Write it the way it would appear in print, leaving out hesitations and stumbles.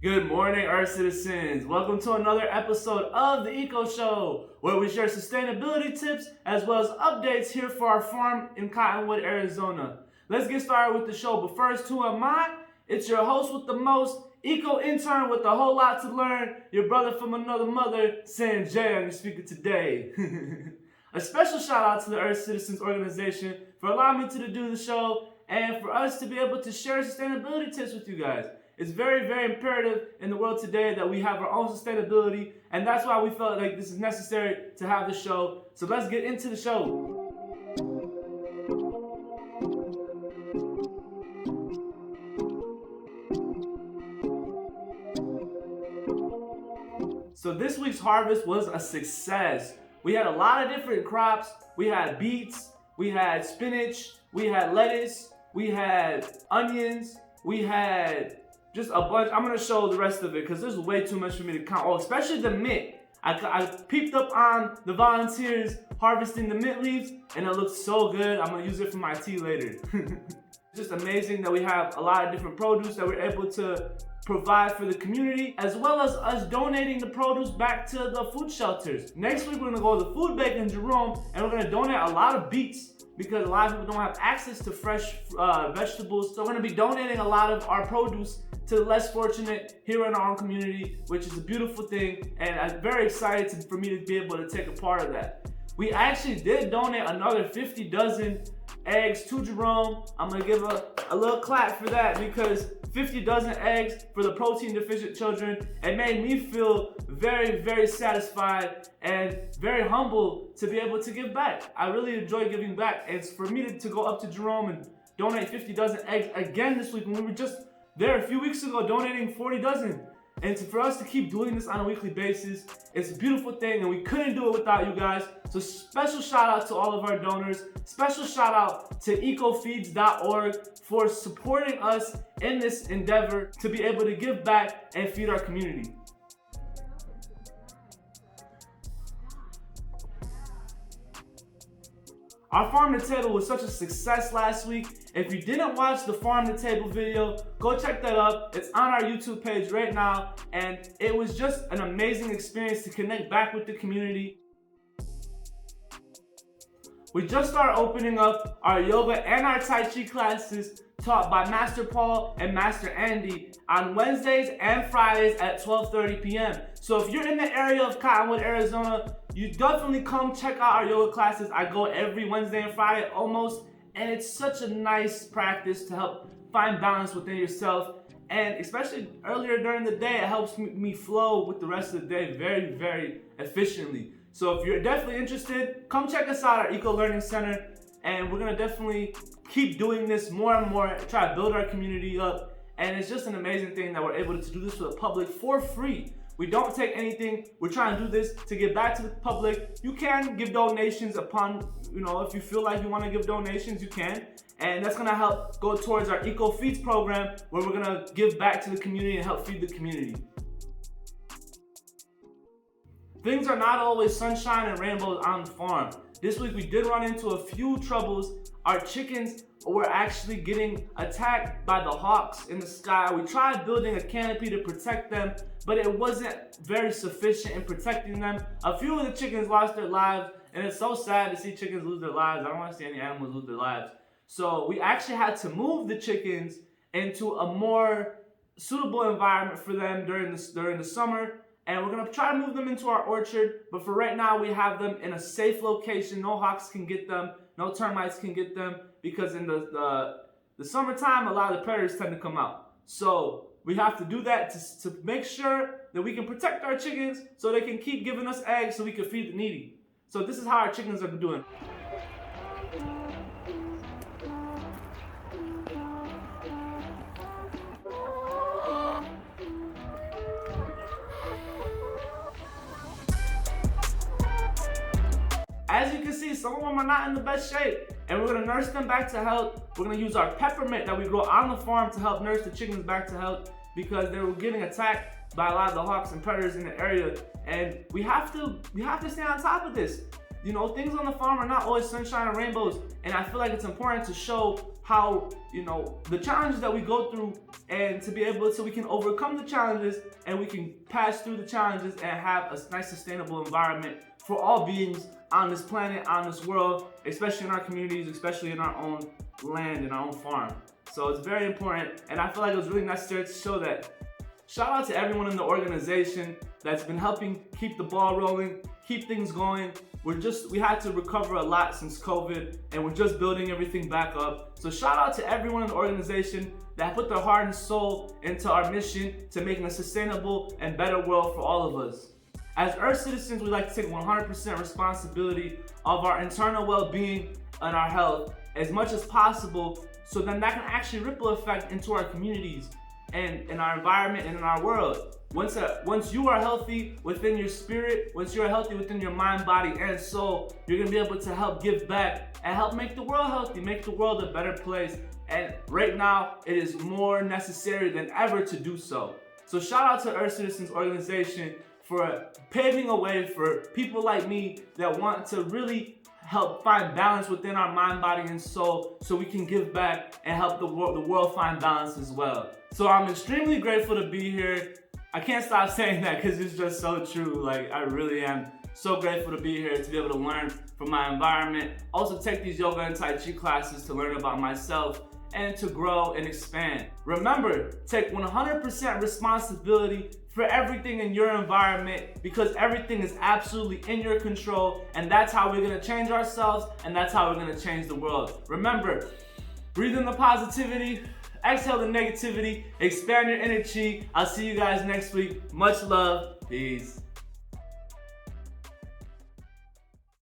Good morning, Earth citizens. Welcome to another episode of the Eco Show, where we share sustainability tips as well as updates here for our farm in Cottonwood, Arizona. Let's get started with the show, but first, who am I? It's your host with the most, Eco Intern with a whole lot to learn, your brother from another mother, Sanjay, on your speaker today. A special shout out to the Earth Citizens Organization for allowing me to do the show and for us to be able to share sustainability tips with you guys. It's very, very imperative in the world today that we have our own sustainability, and that's why we felt like this is necessary to have the show. So let's get into the show. So this week's harvest was a success. We had a lot of different crops. We had beets, we had spinach, we had lettuce, we had onions, we had just a bunch. I'm gonna show the rest of it because there's way too much for me to count. Oh, especially the mint. I peeped up on the volunteers harvesting the mint leaves and it looks so good. I'm gonna use it for my tea later. Just amazing that we have a lot of different produce that we're able to provide for the community, as well as us donating the produce back to the food shelters. Next week, we're gonna go to the food bank in Jerome and we're gonna donate a lot of beets because a lot of people don't have access to fresh vegetables. So we're gonna be donating a lot of our produce to the less fortunate here in our own community, which is a beautiful thing. And I'm very excited for me to be able to take a part of that. We actually did donate another 50 dozen eggs to Jerome. I'm gonna give a little clap for that because 50 dozen eggs for the protein deficient children. It made me feel very, very satisfied and very humble to be able to give back. I really enjoy giving back. And for me to go up to Jerome and donate 50 dozen eggs again this week when we were just there a few weeks ago donating 40 dozen. And for us to keep doing this on a weekly basis, it's a beautiful thing and we couldn't do it without you guys. So special shout out to all of our donors. Special shout out to ecofeeds.org for supporting us in this endeavor to be able to give back and feed our community. Our Farm to Table was such a success last week. If you didn't watch the Farm to Table video, go check that up. It's on our YouTube page right now, and it was just an amazing experience to connect back with the community. We just started opening up our yoga and our Tai Chi classes taught by Master Paul and Master Andy on Wednesdays and Fridays at 12:30 p.m. So if you're in the area of Cottonwood, Arizona, you definitely come check out our yoga classes. I go every Wednesday and Friday almost, and it's such a nice practice to help find balance within yourself. And especially earlier during the day, it helps me flow with the rest of the day very, very efficiently. So if you're definitely interested, come check us out at Eco Learning Center, and we're gonna definitely keep doing this more and more, try to build our community up. And it's just an amazing thing that we're able to do this for the public for free. We don't take anything. We're trying to do this to give back to the public. You can give donations upon, if you feel like you want to give donations, you can. And that's going to help go towards our Eco Feeds program, where we're going to give back to the community and help feed the community. Things are not always sunshine and rainbows on the farm. This week we did run into a few troubles. Our chickens were actually getting attacked by the hawks in the sky. We tried building a canopy to protect them, but it wasn't very sufficient in protecting them. A few of the chickens lost their lives, and it's so sad to see chickens lose their lives. I don't want to see any animals lose their lives. So we actually had to move the chickens into a more suitable environment for them during the summer. And we're gonna try to move them into our orchard, but for right now we have them in a safe location. No hawks can get them, no termites can get them, because in the summertime a lot of the predators tend to come out. So we have to do that to make sure that we can protect our chickens so they can keep giving us eggs so we can feed the needy. So this is how our chickens are doing. As you can see, some of them are not in the best shape, and we're gonna nurse them back to health. We're gonna use our peppermint that we grow on the farm to help nurse the chickens back to health because they were getting attacked by a lot of the hawks and predators in the area. And we have to stay on top of this. you know, things on the farm are not always sunshine and rainbows. And I feel like it's important to show how, you know, the challenges that we go through, and to be able to, we can overcome the challenges and we can pass through the challenges and have a nice sustainable environment for all beings on this planet, on this world, especially in our communities, especially in our own land, in our own farm. So it's very important, and I feel like it was really necessary to show that. Shout out to everyone in the organization that's been helping keep the ball rolling, keep things going. We had to recover a lot since COVID, and we're just building everything back up. So shout out to everyone in the organization that put their heart and soul into our mission to making a sustainable and better world for all of us. As Earth citizens, we like to take 100% responsibility of our internal well-being and our health as much as possible, so then that can actually ripple effect into our communities and in our environment and in our world. Once you are healthy within your spirit, once you're healthy within your mind, body, and soul, you're gonna be able to help give back and help make the world healthy, make the world a better place. And right now, it is more necessary than ever to do so. So shout out to Earth Citizens Organization for paving a way for people like me that want to really help find balance within our mind, body, and soul, so we can give back and help the world find balance as well. So I'm extremely grateful to be here. I can't stop saying that because it's just so true. Like, I really am so grateful to be here, to be able to learn from my environment. Also take these yoga and Tai Chi classes to learn about myself and to grow and expand. Remember, take 100% responsibility for everything in your environment, because everything is absolutely in your control, and that's how we're gonna change ourselves, and that's how we're gonna change the world. Remember, breathe in the positivity, exhale the negativity, expand your energy. I'll see you guys next week. Much love, peace.